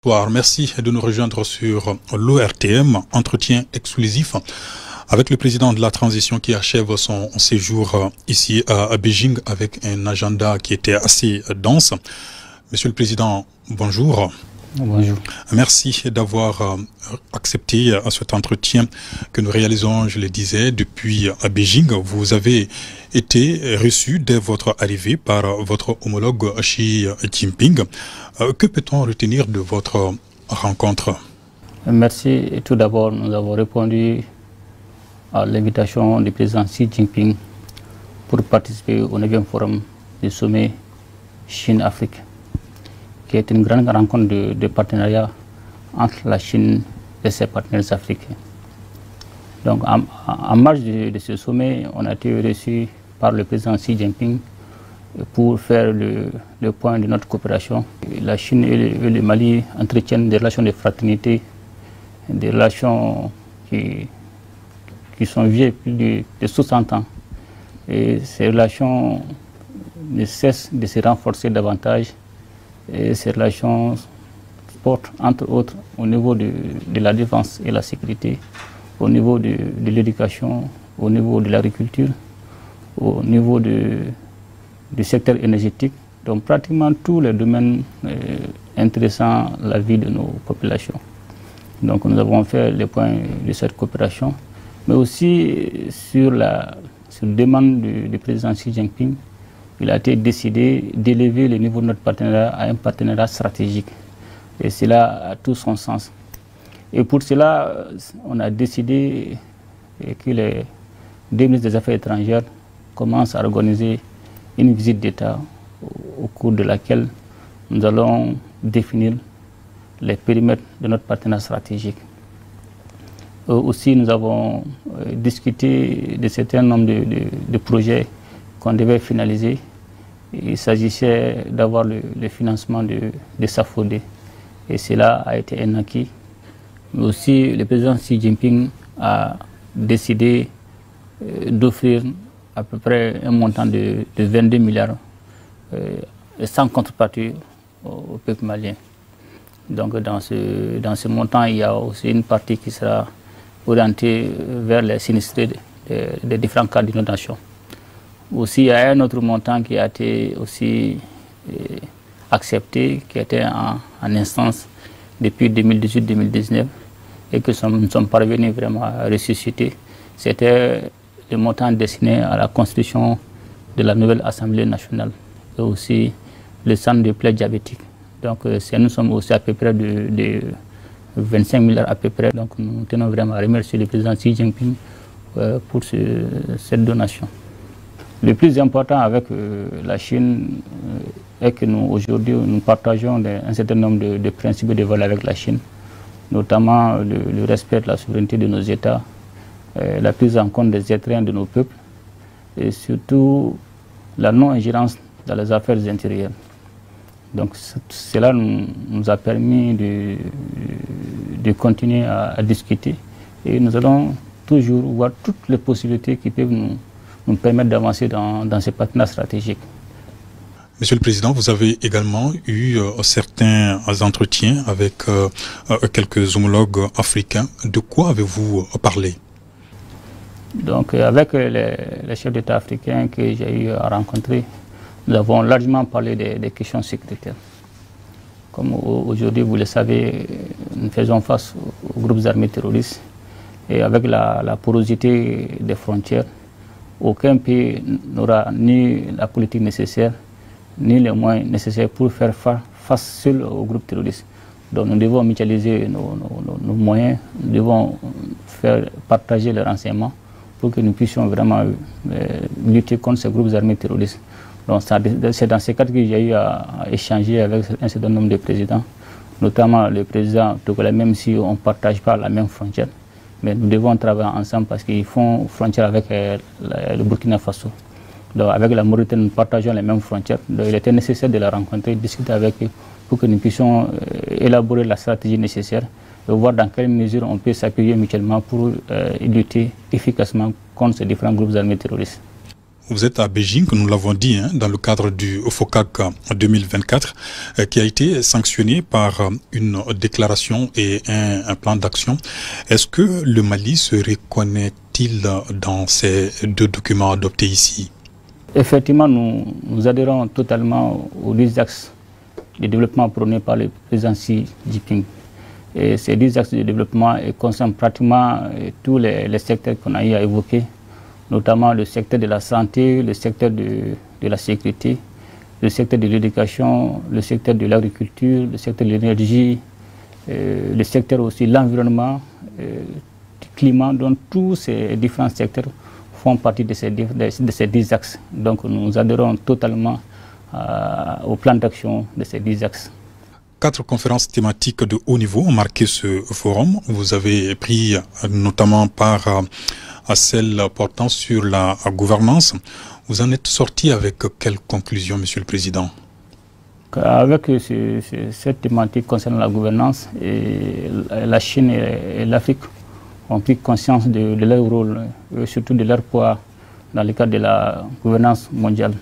Bonsoir, merci de nous rejoindre sur l'ORTM, entretien exclusif avec le président de la transition qui achève son séjour ici à Beijing avec un agenda qui était assez dense. Monsieur le Président, bonjour. Bonjour. Merci d'avoir accepté cet entretien que nous réalisons, je le disais, depuis à Beijing. Vous avez été reçu dès votre arrivée par votre homologue Xi Jinping. Que peut-on retenir de votre rencontre? Merci. Tout d'abord, nous avons répondu à l'invitation du président Xi Jinping pour participer au 9e forum du sommet Chine-Afrique, qui est une grande rencontre de partenariat entre la Chine et ses partenaires africains. Donc, en marge de ce sommet, on a été reçu par le président Xi Jinping pour faire le point de notre coopération. La Chine et le Mali entretiennent des relations de fraternité, des relations qui sont vieilles plus de 60 ans. Et ces relations ne cessent de se renforcer davantage. Et ces relations portent, entre autres, au niveau de la défense et la sécurité, au niveau de l'éducation, au niveau de l'agriculture, au niveau du secteur énergétique, donc pratiquement tous les domaines intéressant la vie de nos populations. Donc nous avons fait le point de cette coopération, mais aussi sur demande du président Xi Jinping, il a été décidé d'élever le niveau de notre partenariat à un partenariat stratégique. Et cela a tout son sens. Et pour cela, on a décidé que les deux ministres des Affaires étrangères commencent à organiser une visite d'État au cours de laquelle nous allons définir les périmètres de notre partenariat stratégique. Aussi, nous avons discuté de certains nombre de projets qu'on devait finaliser. Il s'agissait d'avoir le financement de SAFODE et cela a été un acquis. Mais aussi, le président Xi Jinping a décidé d'offrir à peu près un montant de 22 milliards sans contrepartie au peuple malien. Donc dans ce montant, il y a aussi une partie qui sera orientée vers les sinistrés des différents cas d'inondation. Aussi, il y a un autre montant qui a été aussi accepté, qui était en instance depuis 2018-2019 et que nous sommes parvenus vraiment à ressusciter. C'était le montant destiné à la constitution de la nouvelle Assemblée nationale et aussi le centre de plaie diabétique. Donc nous sommes aussi à peu près de 25 milliards à peu près. Donc nous tenons vraiment à remercier le président Xi Jinping pour cette donation. Le plus important avec la Chine est que nous, aujourd'hui, nous partageons un certain nombre de principes et de valeurs avec la Chine, notamment le respect de la souveraineté de nos États, la prise en compte des étreintes de nos peuples et surtout la non-ingérence dans les affaires intérieures. Donc cela nous a permis de continuer à discuter et nous allons toujours voir toutes les possibilités qui peuvent nous permettre d'avancer dans ces partenariats stratégiques. Monsieur le Président, vous avez également eu certains entretiens avec quelques homologues africains. De quoi avez-vous parlé? Donc, avec les chefs d'État africains que j'ai eu à rencontrer, nous avons largement parlé des questions sécuritaires. Comme aujourd'hui, vous le savez, nous faisons face aux groupes armés terroristes et avec la porosité des frontières, aucun pays n'aura ni la politique nécessaire, ni les moyens nécessaires pour faire face seul aux groupes terroristes. Donc nous devons mutualiser nos moyens, nous devons faire partager les renseignements pour que nous puissions vraiment lutter contre ces groupes armés terroristes. Donc c'est dans ces cadres que j'ai eu à échanger avec un certain nombre de présidents, notamment le président togolais, même si on ne partage pas la même frontière. Mais nous devons travailler ensemble parce qu'ils font frontière avec le Burkina Faso. Donc avec la Mauritanie, nous partageons les mêmes frontières. Donc il était nécessaire de la rencontrer, de discuter avec eux pour que nous puissions élaborer la stratégie nécessaire et voir dans quelle mesure on peut s'appuyer mutuellement pour lutter efficacement contre ces différents groupes armés terroristes. Vous êtes à Beijing, nous l'avons dit, dans le cadre du FOCAC 2024, qui a été sanctionné par une déclaration et un plan d'action. Est-ce que le Mali se reconnaît-il dans ces deux documents adoptés ici? Effectivement, nous adhérons totalement aux 10 axes de développement prônés par le président Xi Jinping. Et ces 10 axes de développement concernent pratiquement tous les secteurs qu'on a eu à évoquer, notamment le secteur de la santé, le secteur de la sécurité, le secteur de l'éducation, le secteur de l'agriculture, le secteur de l'énergie, le secteur aussi de l'environnement, du climat. Donc tous ces différents secteurs font partie de ces 10 axes. Donc nous adhérons totalement au plan d'action de ces 10 axes. 4 conférences thématiques de haut niveau ont marqué ce forum. Vous avez pris notamment part à celle portant sur la gouvernance. Vous en êtes sorti avec quelles conclusions, Monsieur le Président? Avec cette thématique concernant la gouvernance, la Chine et l'Afrique ont pris conscience de leur rôle et surtout de leur poids dans le cadre de la gouvernance mondiale.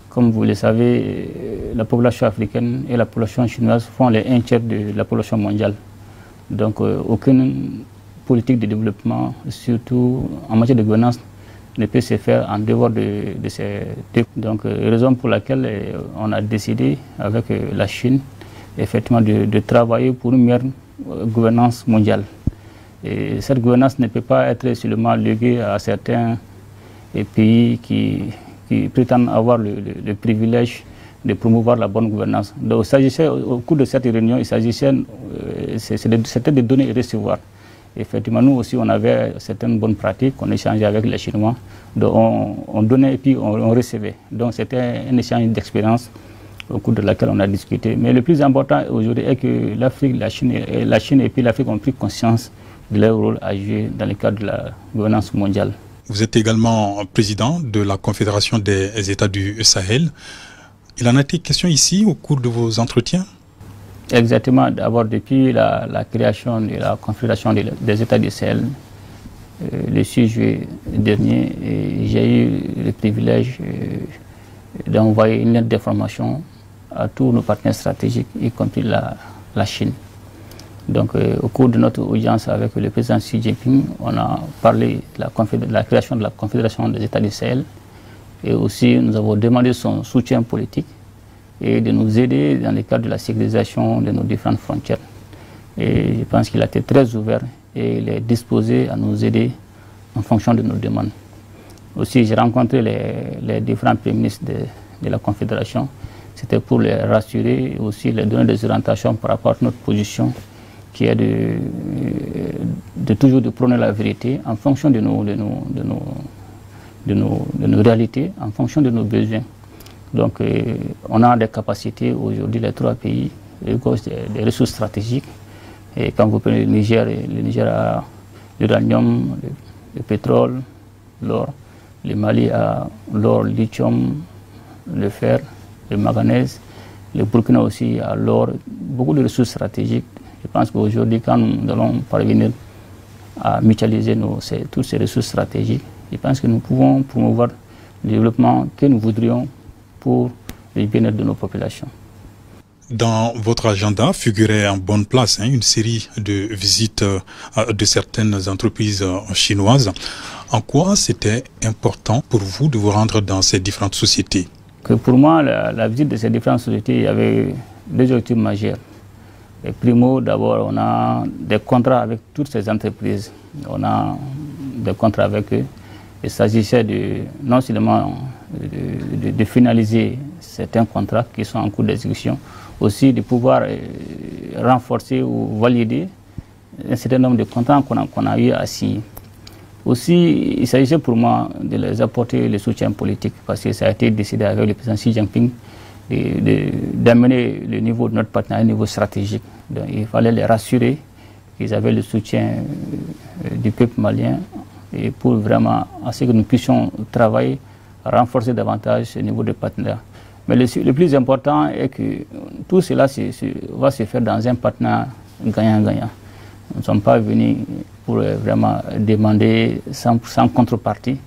Comme vous le savez, la population africaine et la population chinoise font les 1/3 de la population mondiale. Donc aucune politique de développement, surtout en matière de gouvernance, ne peut se faire en dehors de ces deux. Donc raison pour laquelle on a décidé avec la Chine effectivement de travailler pour une meilleure gouvernance mondiale. Et cette gouvernance ne peut pas être seulement léguée à certains pays qui prétendent avoir le privilège de promouvoir la bonne gouvernance. Donc, au cours de cette réunion, il s'agissait de donner et recevoir. Effectivement, nous aussi, on avait certaines bonnes pratiques, on échangeait avec les Chinois, donc on donnait et puis on recevait. Donc c'était un échange d'expérience au cours de laquelle on a discuté. Mais le plus important aujourd'hui est que l'Afrique, la Chine et puis l'Afrique ont pris conscience de leur rôle à jouer dans le cadre de la gouvernance mondiale. Vous êtes également président de la Confédération des États du Sahel. Il en a été question ici au cours de vos entretiens? Exactement. D'abord, depuis la création de la Confédération des États du Sahel, le 6 juillet dernier, j'ai eu le privilège d'envoyer une lettre d'information à tous nos partenaires stratégiques, y compris la Chine. Donc, au cours de notre audience avec le président Xi Jinping, on a parlé de la création de la Confédération des États du Sahel et aussi nous avons demandé son soutien politique et de nous aider dans le cadre de la sécurisation de nos différentes frontières. Et je pense qu'il a été très ouvert et il est disposé à nous aider en fonction de nos demandes. Aussi, j'ai rencontré les différents premiers ministres de la Confédération. C'était pour les rassurer et aussi les donner des orientations par rapport à notre position qui est de toujours de prôner la vérité en fonction de nos réalités, en fonction de nos besoins. Donc on a des capacités aujourd'hui, les 3 pays, des ressources stratégiques. Et quand vous prenez le Niger a l'uranium, le pétrole, l'or. Le Mali a l'or, le lithium, le fer, le manganèse. Le Burkina aussi a l'or, beaucoup de ressources stratégiques. Je pense qu'aujourd'hui, quand nous allons parvenir à mutualiser toutes ces ressources stratégiques, je pense que nous pouvons promouvoir le développement que nous voudrions pour le bien-être de nos populations. Dans votre agenda figurait en bonne place une série de visites de certaines entreprises chinoises. En quoi c'était important pour vous de vous rendre dans ces différentes sociétés? Pour moi, la visite de ces différentes sociétés, il y avait 2 objectifs majeurs. Et primo, d'abord, on a des contrats avec toutes ces entreprises. On a des contrats avec eux. Il s'agissait non seulement de finaliser certains contrats qui sont en cours d'exécution, aussi de pouvoir renforcer ou valider un certain nombre de contrats qu'on a eu à signer. Aussi, il s'agissait pour moi de les apporter le soutien politique parce que ça a été décidé avec le président Xi Jinping d'amener le niveau de notre partenariat à un niveau stratégique. Donc, il fallait les rassurer qu'ils avaient le soutien du peuple malien et pour vraiment à ce que nous puissions travailler, renforcer davantage ce niveau de partenariat. Mais le plus important est que tout cela va se faire dans un partenariat gagnant-gagnant. Nous ne sommes pas venus pour vraiment demander sans contrepartie.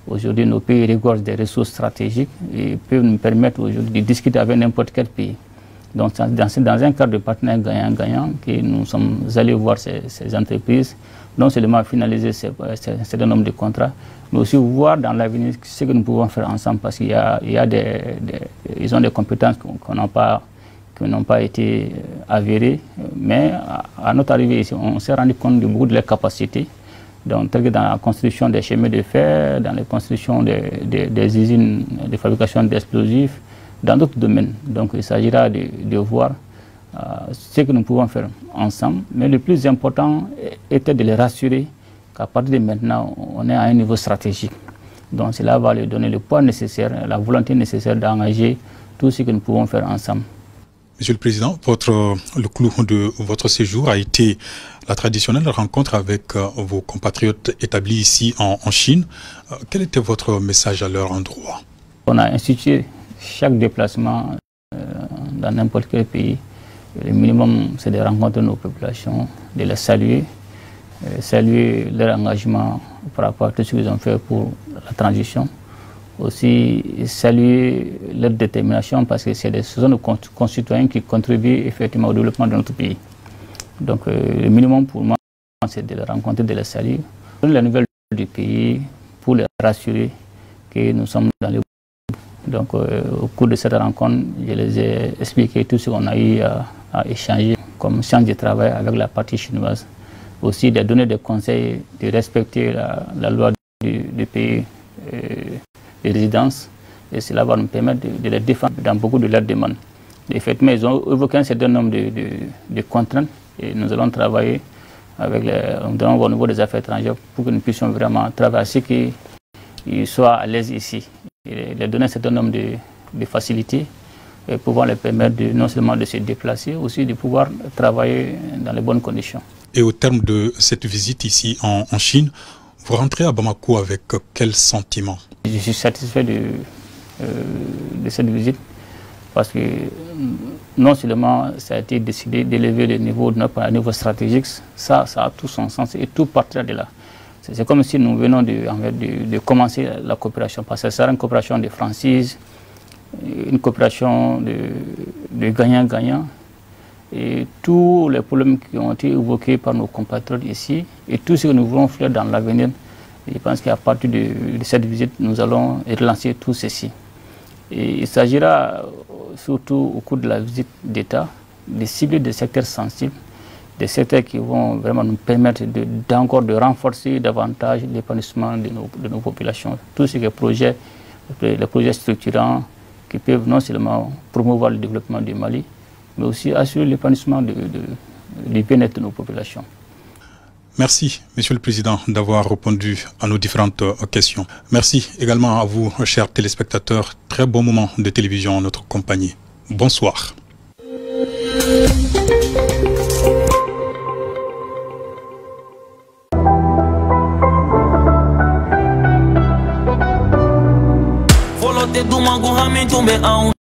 Aujourd'hui, nos pays regorgent des ressources stratégiques et peuvent nous permettre aujourd'hui de discuter avec n'importe quel pays. Donc, dans un cadre de partenaire gagnant-gagnant, que nous sommes allés voir ces entreprises, non seulement finaliser un certain nombre de contrats, mais aussi voir dans l'avenir ce que nous pouvons faire ensemble, parce qu'ils ont des compétences qui n'ont pas été avérées, mais à notre arrivée ici, on s'est rendu compte de beaucoup de leurs capacités, donc tel que dans la construction des chemins de fer, dans la construction des usines de fabrication d'explosifs, dans d'autres domaines. Donc il s'agira de voir ce que nous pouvons faire ensemble, mais le plus important était de les rassurer qu'à partir de maintenant, on est à un niveau stratégique. Donc cela va leur donner le poids nécessaire, la volonté nécessaire d'engager tout ce que nous pouvons faire ensemble. Monsieur le Président, le clou de votre séjour a été la traditionnelle rencontre avec vos compatriotes établis ici en Chine. Quel était votre message à leur endroit? On a institué chaque déplacement dans n'importe quel pays. Le minimum, c'est de rencontrer nos populations, de les saluer, saluer leur engagement par rapport à tout ce qu'ils ont fait pour la transition. Aussi saluer leur détermination parce que ce sont nos concitoyens qui contribuent effectivement au développement de notre pays. Donc le minimum pour moi, c'est de les rencontrer, de les saluer, donner la nouvelle du pays pour les rassurer que nous sommes dans le. Donc au cours de cette rencontre, je les ai expliqué tout ce qu'on a eu à échanger comme séance de travail avec la partie chinoise. Aussi de donner des conseils, de respecter la loi du pays de résidence, et cela va nous permettre de les défendre dans beaucoup de leurs demandes. Effectivement, ils ont évoqué un certain nombre de contraintes et nous allons travailler avec au niveau des affaires étrangères pour que nous puissions vraiment travailler à ce qu'ils soient à l'aise ici. Et leur donner un certain nombre de facilités et pouvoir leur permettre non seulement de se déplacer, aussi de pouvoir travailler dans les bonnes conditions. Et au terme de cette visite ici en Chine, vous rentrez à Bamako avec quel sentiment? Je suis satisfait de cette visite parce que non seulement ça a été décidé d'élever le niveau de notre niveau stratégique, ça a tout son sens et tout partir de là. C'est comme si nous venons de commencer la coopération, parce que ça sera une coopération de franchise, une coopération de gagnant-gagnant. Et tous les problèmes qui ont été évoqués par nos compatriotes ici, et tout ce que nous voulons faire dans l'avenir, je pense qu'à partir de cette visite, nous allons relancer tout ceci. Et il s'agira surtout au cours de la visite d'État de cibler des secteurs sensibles, des secteurs qui vont vraiment nous permettre encore de renforcer davantage l'épanouissement de nos populations. Tout ce qui est les projets structurants qui peuvent non seulement promouvoir le développement du Mali, mais aussi assurer l'épanouissement du bien-être de nos populations. Merci, Monsieur le Président, d'avoir répondu à nos différentes questions. Merci également à vous, chers téléspectateurs. Très bon moment de télévision en notre compagnie. Bonsoir. Follow the Dumango, I'm in